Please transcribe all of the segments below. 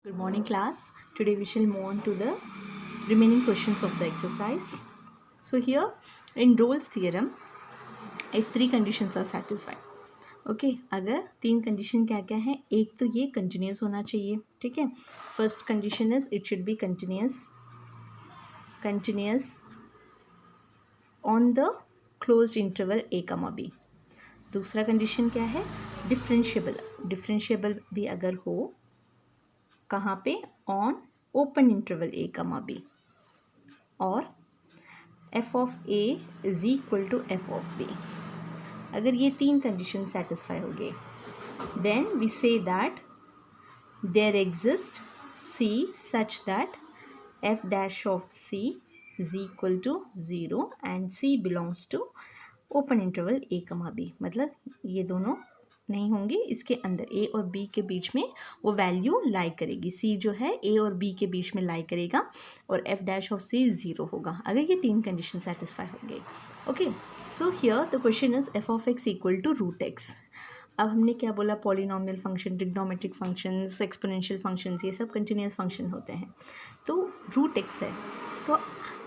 Good morning, class. Today we shall move on to the remaining questions of the exercise. So here in Rolle's theorem, if three conditions are satisfied, okay अगर तीन condition क्या क्या है, एक तो ये continuous होना चाहिए, ठीक है. First condition is it should be continuous on the closed interval A comma B. दूसरा कंडीशन क्या है, डिफरेंशिएबल भी अगर हो, कहाँ पे, on open interval A comma B, और F of A is equal to F of B. अगर ये तीन कंडीशन सेटिस्फाई हो गए, then we say that there exist C such that F dash of C is equal to 0 and C belongs to open interval A comma B. मतलब ये दोनों नहीं होंगे, इसके अंदर ए और बी के बीच में वो वैल्यू लाई करेगी. सी जो है ए और बी के बीच में लाई करेगा और एफ डैश ऑफ सी 0 होगा अगर ये तीन कंडीशन सेटिस्फाई होंगे. Okay, so here the question is f of x equal to root x. अब हमने क्या बोला, polynomial function, trigonometric functions, exponential functions, ये सब कंटिन्यूस फंक्शन होते हैं. तो रूट एक्स है, तो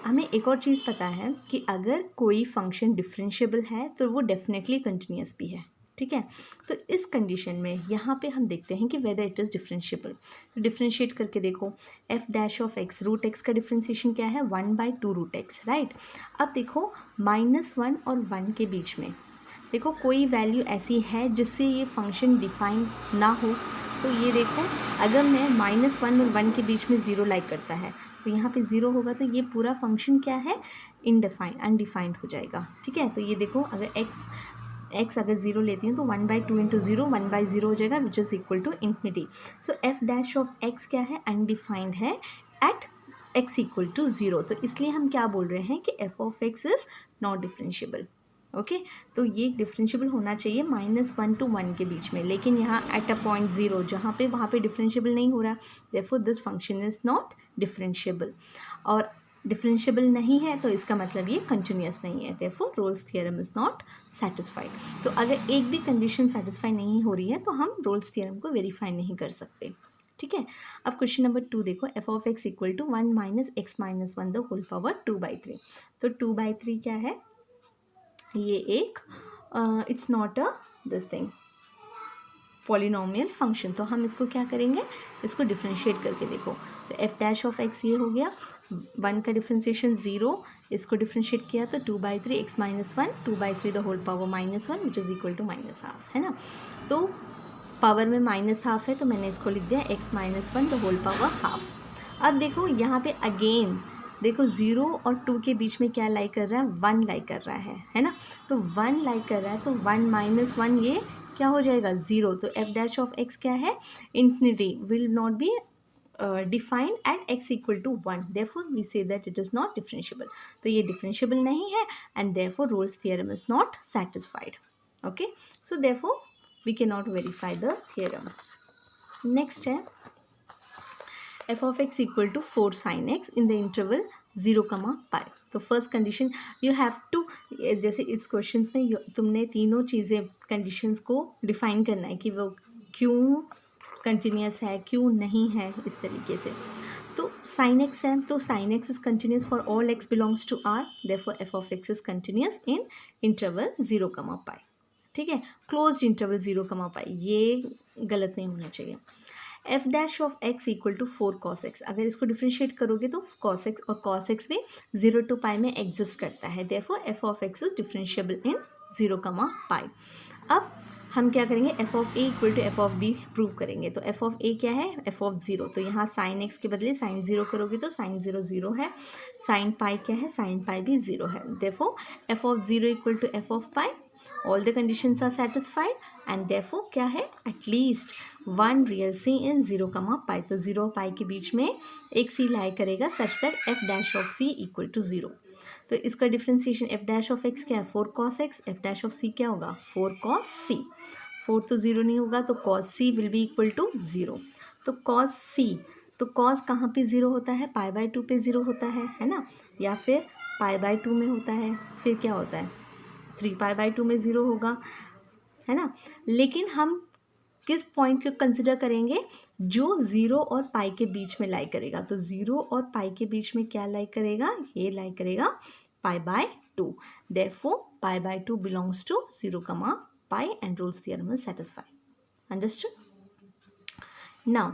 हमें एक और चीज़ पता है कि अगर कोई फंक्शन डिफरेंशिएबल है तो वो डेफिनेटली कंटिन्यूस भी है, ठीक है. तो इस कंडीशन में यहाँ पे हम देखते हैं कि वेदर इट इज़ डिफरेंशिएबल. तो डिफरेंशिएट करके देखो, f dash of x, root x का डिफरेंशिएशन क्या है, 1/2 रूट एक्स, राइट. अब देखो -1 और 1 के बीच में देखो कोई वैल्यू ऐसी है जिससे ये फंक्शन डिफाइन ना हो. तो ये देखो, अगर मैं -1 और 1 के बीच में 0 लाइक करता है तो यहाँ पे 0 होगा, तो ये पूरा फंक्शन क्या है, अनडिफाइंड हो जाएगा, ठीक है. तो ये देखो, अगर एक्स अगर 0 लेती हूँ तो 1/2 इंटू 0 1/0 हो जाएगा, which is equal to infinity. So f dash of x क्या है, अनडिफाइंड है एट एक्स इक्वल टू 0. तो इसलिए हम क्या बोल रहे हैं कि F of x is not differentiable. Okay, तो ये डिफरेंशिएबल होना चाहिए -1 to 1 के बीच में, लेकिन यहाँ एट अ पॉइंट 0 जहाँ पे, वहाँ पे डिफरेंशिएबल नहीं हो रहा. Therefore this function is not differentiable. और डिफरेंशिएबल नहीं है तो इसका मतलब ये कंटिन्यूस नहीं है. Therefore Rolle's theorem is not satisfied. तो अगर एक भी कंडीशन सेटिस्फाई नहीं हो रही है तो हम रोल्स थ्योरम को वेरीफाई नहीं कर सकते, ठीक है. अब क्वेश्चन नंबर 2 देखो, f of x equal to 1 - x - 1 the whole power 2/3. तो 2/3 क्या है, ये एक it's not a this thing polynomial function. तो हम इसको क्या करेंगे, इसको डिफरेंशिएट करके देखो. तो एफ डैश ऑफ एक्स ये हो गया, 1 का डिफरेंशिएशन 0, इसको डिफरेंशिएट किया तो 2/3 x - 1 2/3 the whole power -1 which is equal to -half, है ना. तो पावर में -हाफ है तो मैंने इसको लिख दिया x - 1 the whole power half. अब देखो यहाँ पे अगेन देखो 0 और 2 के बीच में क्या लाई कर रहा है, 1 लाई कर रहा है ना. तो 1 लाई कर रहा है तो 1 - 1 ये क्या हो जाएगा, 0. तो एफ डैश ऑफ एक्स क्या है, infinity, will not be defined at X equal to 1. Therefore we say that it is not differentiable. तो ये डिफरेंशिएबल नहीं है and therefore Rolle's theorem is not satisfied. Okay, so therefore we can not verify the theorem. Next है F of x equal to 4 sin x in the interval 0, π. तो first condition you have to, जैसे इस question में तुमने तीनों चीज़ें conditions को define करना है कि वो क्यों कंटिन्यूस है, क्यों नहीं है, इस तरीके से. तो sin x है तो sin x is continuous for all x belongs to r. Therefore F of x is continuous in interval 0, π, ठीक है. क्लोज्ड इंटरवल 0, π, ये गलत नहीं होना चाहिए. F dash of x equal to 4 cos x. अगर इसको डिफ्रेंशिएट करोगे तो cos x और cos x भी 0 to π में एग्जिस्ट करता है. Therefore F of x is differentiable in 0, π. अब हम क्या करेंगे, F of A equal to F of B prove करेंगे. तो एफ ऑफ ए क्या है, एफ ऑफ 0. तो यहाँ साइन एक्स के बदले साइन 0 करोगे तो साइन 0 0 है. साइन पाई क्या है, साइन पाई भी 0 है. Therefore F of 0 equal to F of pi, all the conditions are satisfied and therefore क्या है, एटलीस्ट 1 रियल सी इन 0, π. तो 0 π के बीच में एक सी लाई करेगा such that F dash of C equal to 0. तो इसका differentiation F dash of x क्या है, 4 cos x, F dash of C क्या होगा, 4 cos c. 4 तो 0 नहीं होगा तो cos c will be equal to 0. तो cos c, तो cos कहाँ पे 0 होता है, π/2 पे 0 होता है ना, या फिर π/2 में होता है, फिर क्या होता है 3π/2 में 0 होगा, है ना. लेकिन हम किस पॉइंट को कंसिडर करेंगे, जो 0 और पाई के बीच में लाई करेगा। तो 0 और पाई के बीच में क्या लाई करेगा, ये लाई करेगा pi by 2। Therefore pi by 2 belongs to 0, pi and Rolle's theorem is satisfied. Understood. Now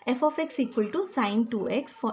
f of x equal to sine 2x for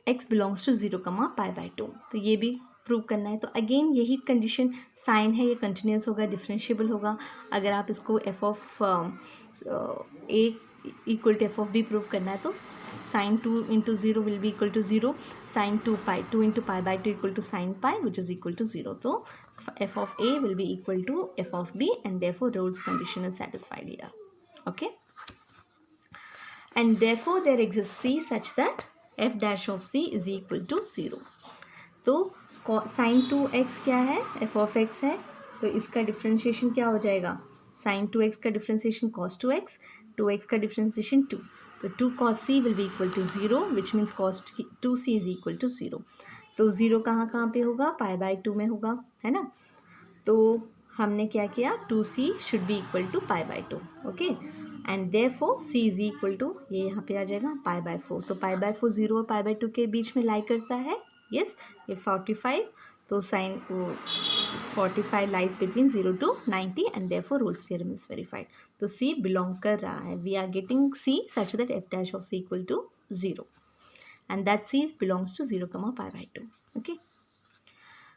x belongs to 0, pi by 2। तो ये भी प्रूव करना है। तो अगेन यही condition, sign है ये continuous होगा, डिफरेंशिएबल होगा। अगर आप इसको f of a equal to f of b prove करना है तो sine 2 into 0 will be equal to 0, sine 2 into pi by 2 equal to sine pi which is equal to 0। तो f of a will be equal to f of b and therefore Rolle's condition is satisfied here. Okay, and therefore there exists c such that f dash of c is equal to 0। तो sign 2x क्या है, f of x है, तो इसका differentiation क्या हो जाएगा, sign 2x का डिफ्रेंशिएशन cos 2x, 2x का डिफ्रेंशिएशन 2, तो 2 cos c will be equal to 0 which means cos 2c is equal to 0। तो 0 कहाँ पे होगा, पाई बाय 2 में होगा, है ना। तो हमने क्या किया, 2c should be equal to pi by 2। Okay, and therefore c is equal to, ये यहाँ पे आ जाएगा पाई बाय 4। तो पाई बाय 4 0 और पाई बाय 2 के बीच में लाई करता है, यस, ये 45। तो sine 45 lies between 0 to 90 and therefore Rolle's theorem is verified. तो c बिलोंग कर रहा है, we are getting c such that f dash of c equal to 0 and that c belongs to 0, pi by 2। Okay,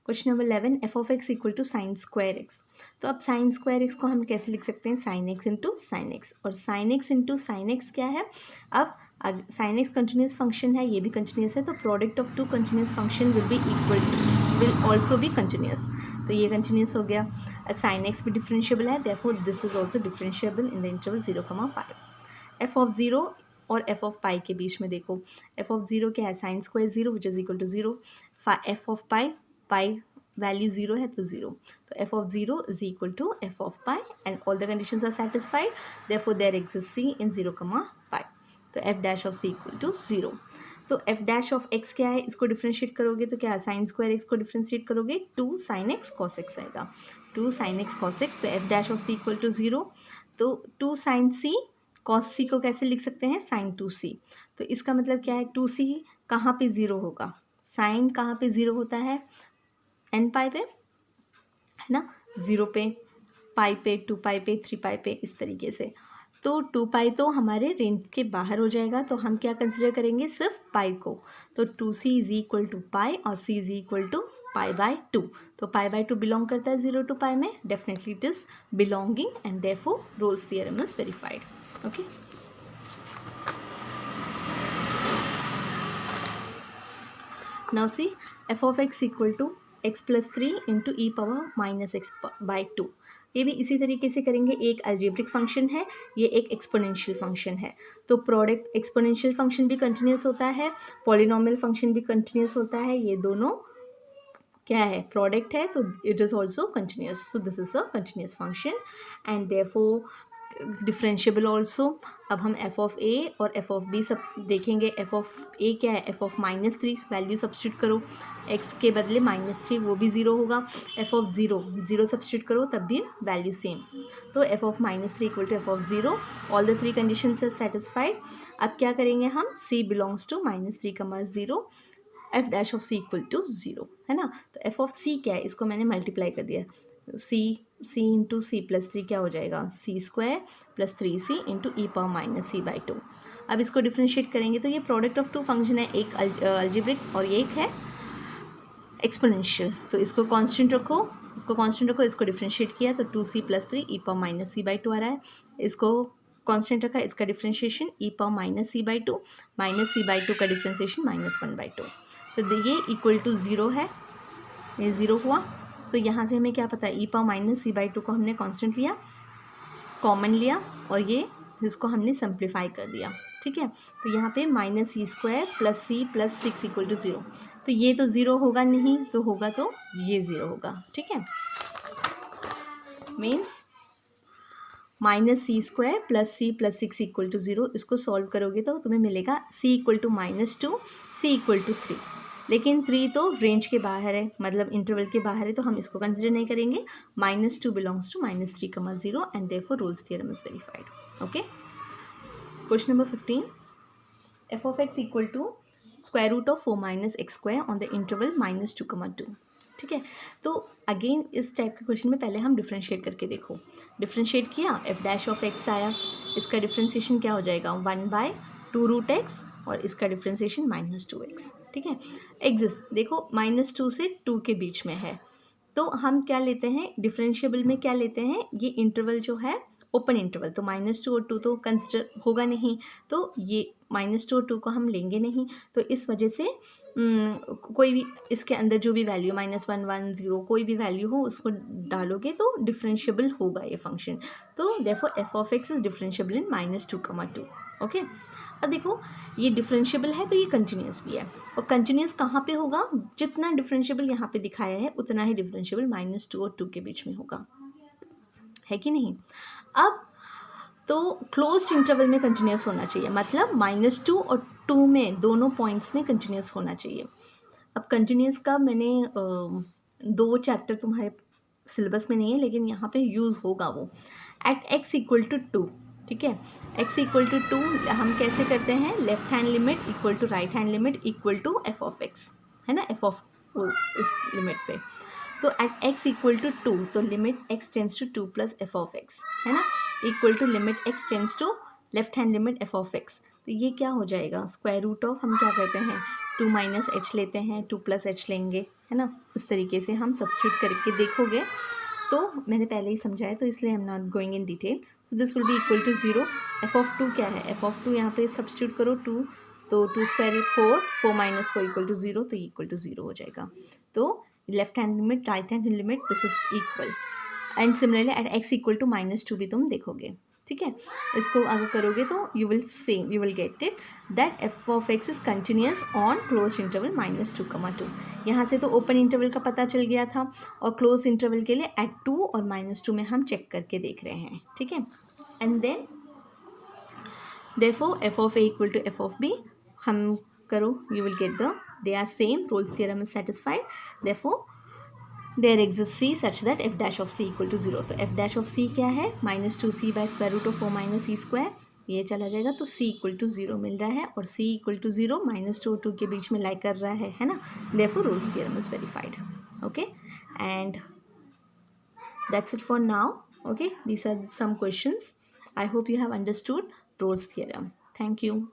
question number 11, f of x equal to sine square x. तो अब sign square x को हम कैसे लिख सकते हैं, sine X into sine X, और sine X into sine X क्या है, अब साइन एक्स कंटिन्यूस फंक्शन है, ये भी कंटिन्यूस है, तो product of two continuous function will be equal to, will also be continuous. तो ये कंटिन्यूस हो गया, साइन एक्स भी डिफरेंशिएबल है, therefore this is also differentiable in the interval 0, pi. F of 0 और एफ ऑफ पाई के बीच में देखो, एफ ऑफ 0 क्या है, sine square 0 which is equal to 0, f of pi value 0 है तो 0, तो f of 0 is equal to f of pi and all the conditions are satisfied, therefore there exists c in 0, pi। तो f dash of c equal to 0। तो f dash of x क्या है, इसको differentiate करोगे तो क्या है, sine square x को डिफ्रेंशिएट करोगे 2 sin x cos x आएगा, 2 sin x cos x। तो f dash of c equal to 0। तो 2 sin c cos c को कैसे लिख सकते हैं, sin 2c। तो इसका मतलब क्या है, 2c कहाँ पे 0 होगा, साइन कहाँ पे 0 होता है, एन पाई पे, है ना, 0 पे, पाई पे, 2 पाई पे, 3 पाई पे, इस तरीके से। तो 2 पाई तो हमारे रेंज के बाहर हो जाएगा, तो हम क्या कंसिडर करेंगे, सिर्फ पाई को। तो 2c is equal to pi और c is equal to pi by 2। तो पाई बाय 2 बिलोंग करता है 0 to पाई में, definitely it is belonging and therefore Rolle's theorem is verified. Okay, now see f of x equal to x plus 3 into e power minus x by 2। ये भी इसी तरीके से करेंगे, एक अलजेब्रिक फंक्शन है, ये एक एक्सपोनेंशियल फंक्शन है। तो प्रोडक्ट, एक्सपोनेंशियल फंक्शन भी कंटिन्यूस होता है, पॉलिनोमियल फंक्शन भी कंटिन्यूस होता है, ये दोनों क्या है, प्रोडक्ट है, तो it is also continuous. So this is a continuous function and therefore differentiable also. अब हम एफ ऑफ ए और एफ ऑफ बी सब देखेंगे। एफ ऑफ ए क्या है, एफ ऑफ -3, वैल्यू सब्स्टिट्यूट करो, एक्स के बदले -3 वो भी 0 होगा, एफ ऑफ 0 सब्स्टिट्यूट करो तब भी वैल्यू सेम। तो f of -3 equal to F of 0, all the 3 condition से सेटिस्फाइड। अब क्या करेंगे हम, c belongs to -3, 0, f dash of c equal to 0, है ना। तो एफ ऑफ c क्या है, इसको मैंने मल्टीप्लाई कर दिया, c इंटू सी प्लस 3 क्या हो जाएगा, c square plus 3c into e power minus c by 2। अब इसको डिफ्रेंशिएट करेंगे तो ये प्रोडक्ट ऑफ टू फंक्शन है, एक अलजेब्रिक और ये एक है एक्सपोनेंशियल। तो इसको कांस्टेंट रखो, इसको डिफ्रेंशिएट किया तो 2c plus 3 E power minus c by 2 आ रहा है। इसको कांस्टेंट रखा, इसका differentiation E power minus c by 2, minus c by 2 का डिफ्रेंशिएशन -1/2। तो ये इक्वल टू 0 है, ये 0 हुआ। तो यहाँ से हमें क्या पता है, ई पावर माइनस c बाई 2 को हमने कांस्टेंट लिया, कॉमन लिया और ये जिसको हमने सिंप्लीफाई कर दिया, ठीक है। तो यहाँ पे -c² plus c plus 6 equal to 0। तो ये तो 0 होगा नहीं, तो होगा तो ये 0 होगा, ठीक है। Means -c² plus c plus 6 equal to 0। इसको सॉल्व करोगे तो तुम्हें मिलेगा c equal to -2, c equal to 3। लेकिन 3 तो रेंज के बाहर है, मतलब इंटरवल के बाहर है, तो हम इसको कंसिडर नहीं करेंगे. -2 belongs to -3, 0 and therefore Rolle's theorem is verified. Okay. Question number 15. f of x equal to square root of 4 minus x square on the interval -2, 2. ठीक है. तो अगेन इस टाइप के क्वेश्चन में पहले हम डिफ्रेंशिएट करके देखो. डिफ्रेंशिएट किया, f डैश ऑफ x आया, इसका डिफ्रेंशिएशन क्या हो जाएगा, 1/2√x और इसका डिफ्रेंशिएशन -2x. ठीक है. एग्जिस्ट देखो, -2 से 2 के बीच में है, तो हम क्या लेते हैं डिफरेंशिएबल में, क्या लेते हैं, ये इंटरवल जो है ओपन इंटरवल, तो -2 और 2 तो कंसिडर होगा नहीं, तो ये -2 और 2 को हम लेंगे नहीं. तो इस वजह से कोई भी इसके अंदर जो भी वैल्यू -1, 1, 0 कोई भी वैल्यू हो उसको डालोगे तो डिफरेंशिएबल होगा ये फंक्शन. तो therefore f of x is differentiable in -2, 2. Okay. अब देखो ये डिफरेंशिएबल है तो ये कंटिन्यूस भी है, और कंटिन्यूस कहाँ पे होगा, जितना डिफरेंशिएबल यहाँ पे दिखाया है उतना ही डिफरेंशिएबल -2 और 2 के बीच में होगा, है कि नहीं. अब तो क्लोज्ड इंटरवल में कंटिन्यूस होना चाहिए, मतलब -2 और 2 में दोनों पॉइंट्स में कंटिन्यूस होना चाहिए. अब कंटिन्यूस का मैंने 2 चैप्टर तुम्हारे सिलेबस में नहीं है, लेकिन यहाँ पे यूज़ होगा वो. एट x इक्वल टू 2, ठीक है, x इक्वल टू 2 हम कैसे करते हैं, left hand limit equal to right hand limit equal to f of x, है ना, f ऑफ उस लिमिट पे. तो एट x इक्वल टू 2, तो limit x tends to 2 plus f of x, है ना, equal to limit x tends to left hand limit f of x. तो ये क्या हो जाएगा, स्क्वायर रूट ऑफ, हम क्या करते हैं 2 माइनस एच लेते हैं, 2 प्लस एच लेंगे, है ना. इस तरीके से हम सब्स्टिट्यूट करके देखोगे, तो मैंने पहले ही समझाया तो इसलिए I am not going in detail. तो this will be equal to 0. f of 2 क्या है, f ऑफ 2 यहाँ पे सब्स्टिट्यूट करो 2, तो 2 स्क्वायर 4, 4 माइनस 4 इक्वल टू 0, तो इक्वल टू 0 हो जाएगा. तो left hand limit right hand limit this is equal. And similarly at x equal to -2 भी तुम देखोगे. ठीक है, इसको अगर करोगे तो you will get it that f of x is continuous on close interval -2, 2. यहाँ से तो ओपन इंटरवल का पता चल गया था, और क्लोज इंटरवल के लिए एट 2 और -2 में हम चेक करके देख रहे हैं. ठीक है. And then therefore f of a equal to f of b हम करो, you will get the, they are same, Rolle's theorem is satisfied. Therefore there exists c such that f dash of c equal to 0. तो f dash of c क्या है, -2c by square root of 4 minus c square, ये चला जाएगा, तो c equal to 0 मिल रहा है, और c इक्वल टू 0 -2 और 2 के बीच में लाई कर रहा है ना. therefore Rolle's theorem is verified. Okay, and that's it for now. Okay, these are some questions. I hope you have understood Rolle's theorem. Thank you.